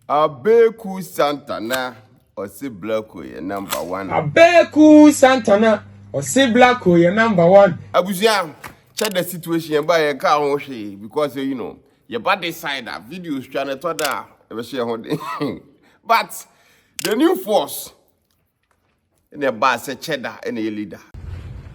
Abeku Santana or say Black way number one. Abeku Santana or say Black way number one. Abuja, check the situation by a car because you know your body side that videos trying to talk that but the new force in the bar said Cheddar and a leader.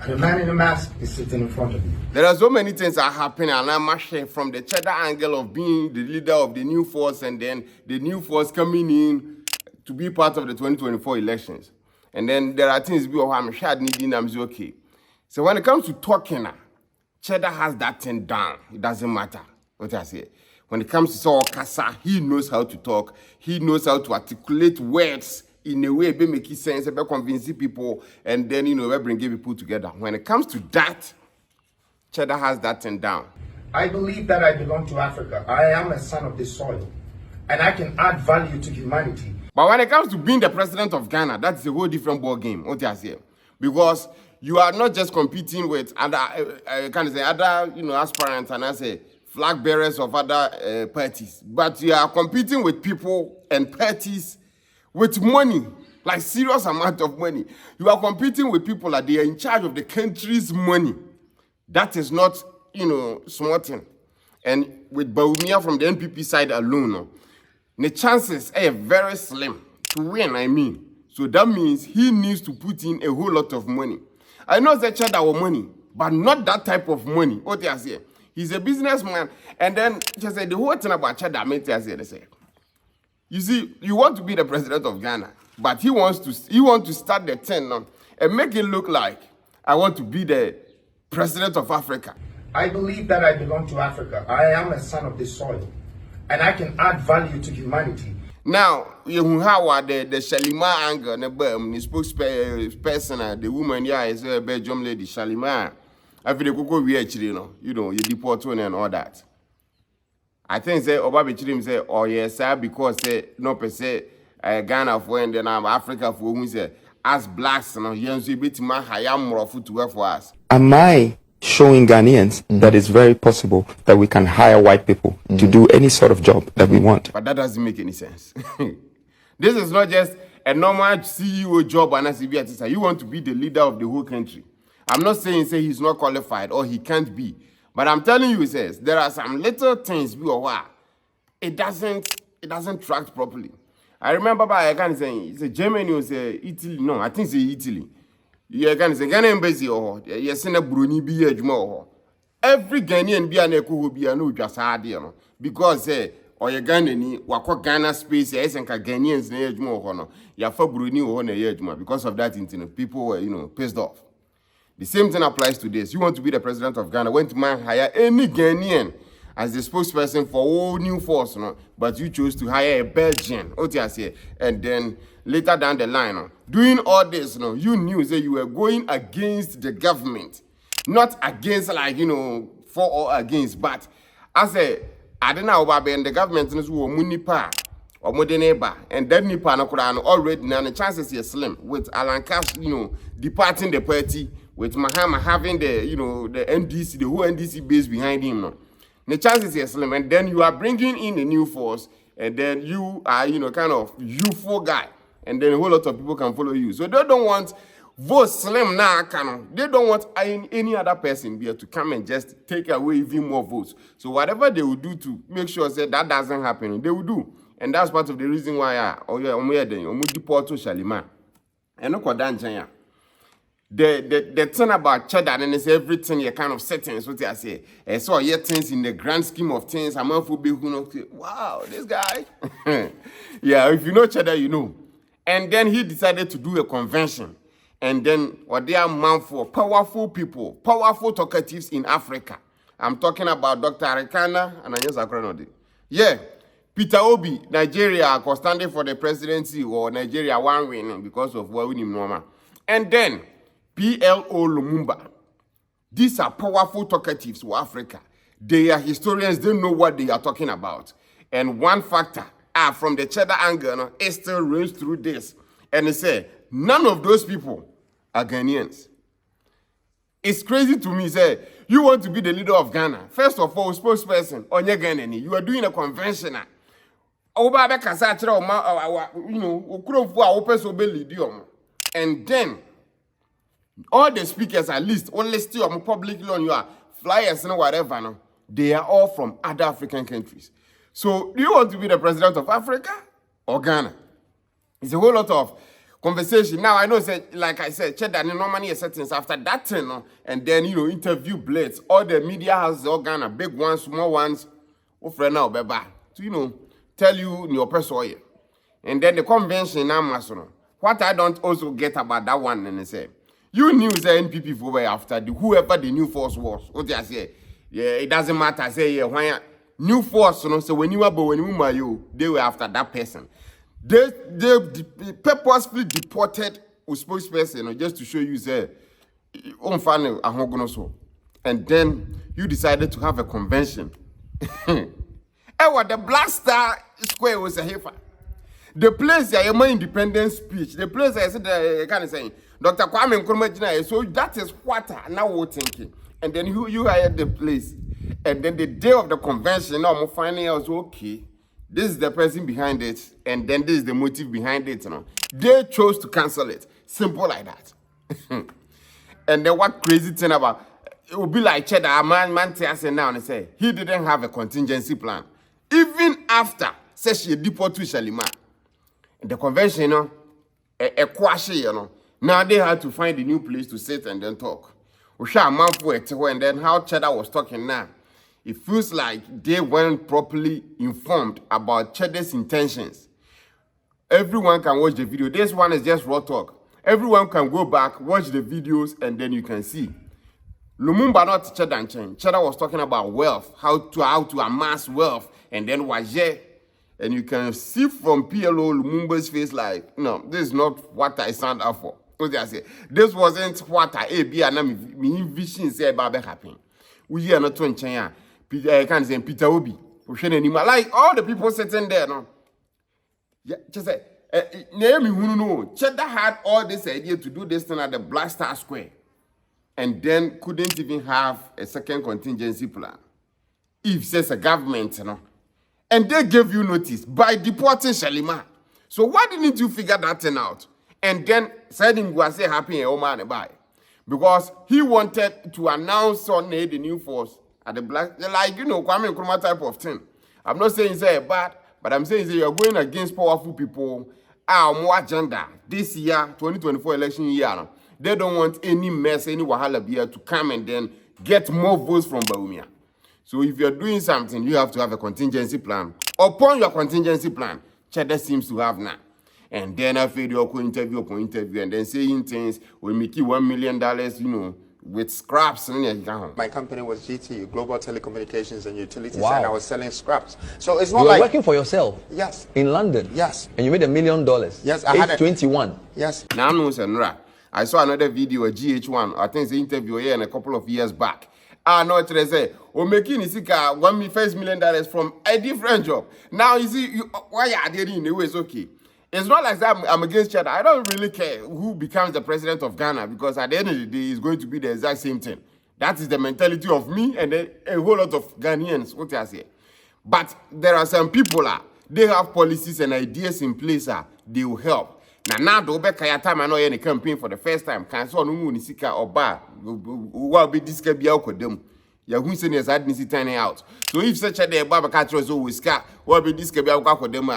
The man in the mask is sitting in front of you. There are so many things that happen, and I'm actually from the Cheddar angle of being the leader of the new force, and then the new force coming in to be part of the 2024 elections. And then there are things where I'm shared needing, I'm okay. So when it comes to talking, Cheddar has that thing down. It doesn't matter what I say. When it comes to Saul Kasa, he knows how to talk. He knows how to articulate words in a way, make sense, convincing people, and then, bring people together. When it comes to that, Cheddar has that thing down. I believe that I belong to Africa. I am a son of this soil, and I can add value to humanity. But when it comes to being the president of Ghana, that's a whole different ball game. What I say, because you are not just competing with other, aspirants and I say flag bearers of other parties, but you are competing with people and parties with money, like serious amount of money. You are competing with people that they are in charge of the country's money. That is not, small thing. And with Baumia from the NPP side alone, the chances are very slim to win, I mean. So that means he needs to put in a whole lot of money. I know that Cheddar our money, but not that type of money. What they say? He's a businessman. And then just say the whole thing about Cheddar, they say. You see, you want to be the president of Ghana, but he wants to start the thing now and make it look like I want to be the president of Africa. I believe that I belong to Africa. I am a son of this soil, and I can add value to humanity. Now, you have the Shalima angle, the spokesperson, the woman here is a Belgium lady, Shalima. After the Coco, we actually, you deport one and all that. I think say Obabi Chirim say, oh yes, sir, because say no per se Ghana for and then Africa for whom say as blacks, you bit man hayam more food to work for us. Am I showing Ghanaians that it's very possible that we can hire white people to do any sort of job that we want? But that doesn't make any sense. This is not just a normal CEO job and as you want to be the leader of the whole country. I'm not saying say he's not qualified or he can't be. But I'm telling you, it says there are some little things it doesn't track properly. I remember I can say it's a Germany or say Italy. No, I think it's Italy. You can say Ghana embassy or yes in a Bruni be a Jmo. Every Ghanaian be an echo will be a no just hard, because or your Ghanaian wako Ghana space yes and Ghanaians near Jmo honor. Ya for Bruni or Jmo because of that people were pissed off. The same thing applies to this. You want to be the president of Ghana, went to man hire any Ghanaian as the spokesperson for all new force, but you chose to hire a Belgian, and then later down the line, doing all this, you knew that you were going against the government, not against for or against, but as I don't know about the government who munipa or moderneba, and then nipa already now the chances are slim with Alan Cash, departing the party. With Mahama having the the NDC, the whole NDC base behind him, the chances are slim, and then you are bringing in a new force, and then you are kind of youthful guy, and then a whole lot of people can follow you. So they don't want vote slim now, they don't want any other person here to come and just take away even more votes. So whatever they will do to make sure that doesn't happen, they will do, and that's part of the reason why deport to Shalima, and no Kodanjaya. The thing about Cheddar and it's everything you kind of settings, what I say. So yeah, things in the grand scheme of things, I'm a fool who know, wow, this guy. Yeah, if you know Cheddar, you know. And then he decided to do a convention. And then what they are meant for powerful people, powerful talkatives in Africa. I'm talking about Dr. Arikana and Anyas Akronodi. Yeah, Peter Obi, Nigeria, standing for the presidency or Nigeria one winning because of what we need normal. And then PLO Lumumba. These are powerful talkatives for Africa. They are historians, they know what they are talking about. And one factor, from the Cheddar angle, it still runs through this. And they say, none of those people are Ghanaians. It's crazy to me, say, you want to be the leader of Ghana. First of all, spokesperson, Onye Ghanaian, you are doing a convention. Oba be kasa kire o ma you know okurofo a wo person be lead you. And then all the speakers at least only still on publicly on your flyers and whatever no, they are all from other African countries. So do you want to be the president of Africa or Ghana? It's a whole lot of conversation. Now I know, say, like I said, Cheddar normally settings after that thing, no? And then interview blades. All the media houses, all Ghana, big ones, small ones, friend now, beba, to tell you your person. And then the convention now, what I don't also get about that one, and they say, you knew the NPP for after whoever the new force was. What I say, yeah, it doesn't matter. I say, yeah, why new force, so when you were they were after that person. They purposefully deported a spokesperson just to show you say and then you decided to have a convention. And what the Black Star Square was a heifer. The place I am independent speech. The place I said kind of saying Dr. Kwame Nkrumah. So that is what I now was thinking. And then you hired the place. And then the day of the convention, now I'm finding out okay. This is the person behind it, and then this is the motive behind it. They chose to cancel it. Simple like that. And then what crazy thing about it would be like Cheddar, a man tells now and say he didn't have a contingency plan. Even after says she deport to Shalima. The convention, a quash, now they had to find a new place to sit and then talk. We shall mouth for it, and then how Cheddar was talking now. It feels like they weren't properly informed about Cheddar's intentions. Everyone can watch the video. This one is just raw talk. Everyone can go back, watch the videos, and then you can see. Lumumba not Cheddar and Chen. Cheddar was talking about wealth, how to amass wealth, and then Waje. And you can see from PLO Lumumba's face like, no, this is not what I signed up for. What did I say? This wasn't what I be and me vision said about happen. We are not to China. I can't say Peter Obi. Like all the people sitting there, no. Yeah, just say, name who know. Cheddar had all this idea to do this thing at the Black Star Square, and then couldn't even have a second contingency plan. If says a government, and they gave you notice by deporting Shalima. So why didn't you figure that thing out? And then said him go say happy and man by, because he wanted to announce on the new force. At the Black, like Kwame Nkrumah type of thing. I'm not saying it's bad, but I'm saying you're going against powerful people. Our more agenda this year, 2024 election year. They don't want any mess, any wahala beer to come and then get more votes from Baumia. So if you're doing something, you have to have a contingency plan. Upon your contingency plan, Cheddar seems to have none. And then I feel your interview, and then saying things will make you $1 million, with scraps. My company was GT, Global Telecommunications and Utilities, wow. And I was selling scraps. So it's not you were like working for yourself. Yes. In London. Yes. And you made $1 million. Yes, I had 21. Yes. Now I saw another video, a GH1. I think it's an interview here in a couple of years back. No, what they say, making $1 million from a different job. Now you see, why are they in the way? It's okay. It's not like that I'm against Cheddar. I don't really care who becomes the president of Ghana, because at the end of the day, it's going to be the exact same thing. That is the mentality of me and a whole lot of Ghanaians, what I say. But there are some people, they have policies and ideas in place, they will help. Now, the Obeka time I know in a campaign for the first time, can so no Nisika or bar, will be this can be out with them. Yahoo seniors had turning out. So if such a day, Baba Catros or Whisker, will be this can be out with them,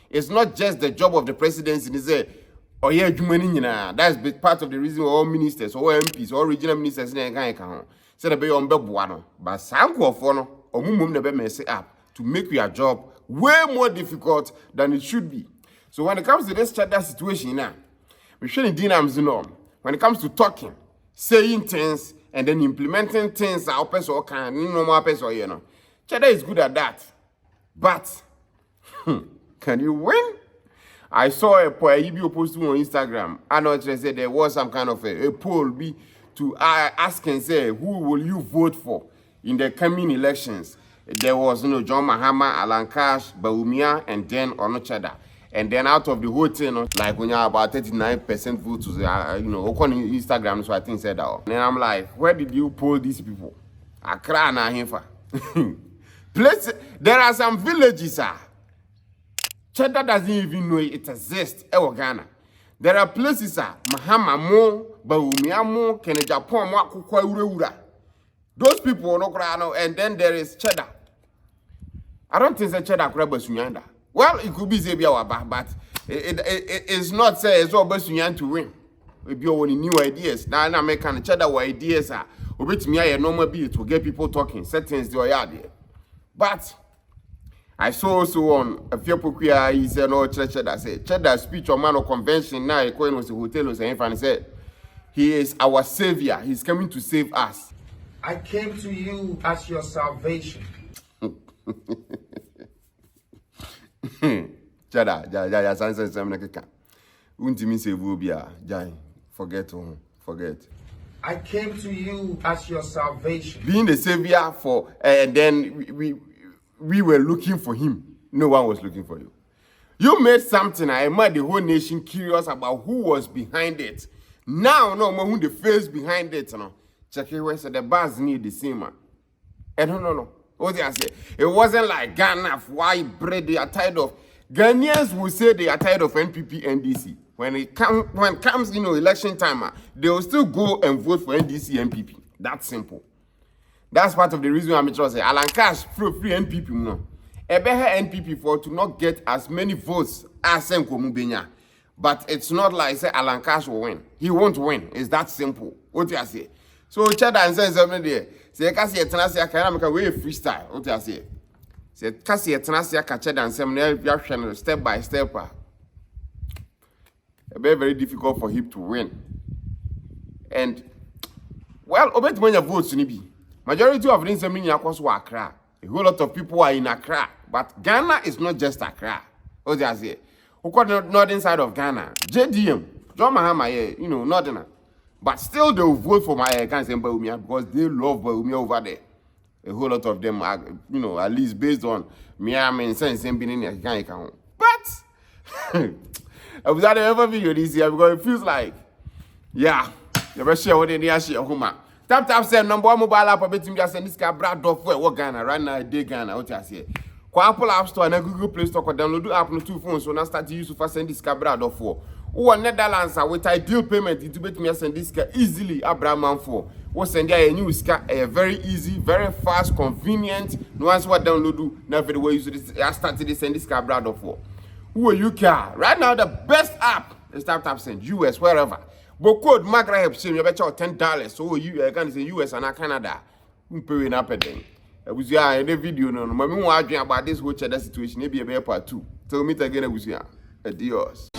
It's not just the job of the presidency. They say, oh yeah, that's part of the reason all ministers, all MPs, all regional ministers in Ghana say the be on Bebuano. But Sanko for or mum never mess it up to make your job way more difficult than it should be. So when it comes to this Cheddar situation now, we shouldn't when it comes to talking, saying things, and then implementing things, our person can no more person, Cheddar is good at that. But can you win? I saw a Ibrahim posting on Instagram. I know they said there was some kind of a poll to ask and say, who will you vote for in the coming elections? There was, John Mahama, Alan Cash, Baumia, and then Cheddar. And then out of the whole thing, like when you're about 39% votes, on Instagram, so I think said that. And then I'm like, where did you poll these people? Accra and Ahimfa. There are some villages, Cheddar doesn't even know it exists. Ghana. There are places Mahama mo, Baumia mo, Japan mo, Kukwa Ura. Those people no crano, and then there is Cheddar. I don't think it's Cheddar crab Sunyanda. Well, it could be Zebia, but it's not say it's all Besunyan to win. If you want new ideas, now I make kind of Cheddar ideas are with me a normal beat to get people talking. Settings do I there. But I saw also on a few people he said no Cheddar said Cheddar speech or man of convention now a coin was a hotel was and said he is our savior. He's coming to save us. I came to you as your salvation. Cheddar, forget. I came to you as your salvation. Being the savior for, and then we were looking for him. No one was looking for you. You made something. I made the whole nation curious about who was behind it. Now, no more who the face behind it. No, check it. Where the bars need the same man. No. What did I say? It wasn't like Ghana, white bread. They are tired of. Ghanaians will say they are tired of NPP, NDC. When it comes, election time, they will still go and vote for NDC, NPP. That's simple. That's part of the reason I'm trying to say. Alan Cash free NPP, no. A better NPP for to not get as many votes as Senko Mubenya. But it's not like say Alan Cash will win. He won't win. It's that simple. What do I say? So Cheddar and says something there. Say kasi etanasi can make a way freestyle. What do I say? Say kasi etanasi ka Cheddar and something step by step. Very difficult for him to win. And well, obet when your votes nibi. Majority of them mean across Accra. A whole lot of people are in Accra, but Ghana is not just Accra. What do I say? Who got northern side of Ghana? JDM, John Mahama, northern. But still, they will vote for my Baumia because they love Baumia over there. A whole lot of them are, at least based on Miami and Sense being in a But I was at every video this year because it feels like, yeah, you better share what they share home. Tap say number one mobile app betting just send this guy Brad Duff for Ghana right now. Day Ghana, what I say. Go Apple App Store and Google Play Store, download the app on 2 phones. So now start to use for send this guy Brad Duff for. Who are Netherlands with ideal payment into bet me send this guy easily Abraham for. What send a new scar a very easy, very fast, convenient. No one's what download do. Never the way you this. I started to send this guy Brad Duff for. Who are you care? Right now the best app is tap send US wherever. But code Magraheb say you better $10. So you can say US and Canada. You pay in up then. I was here in the video no. But me want about this whole Cheddar situation. Maybe a better part 2. Tell me again I was here. Adios.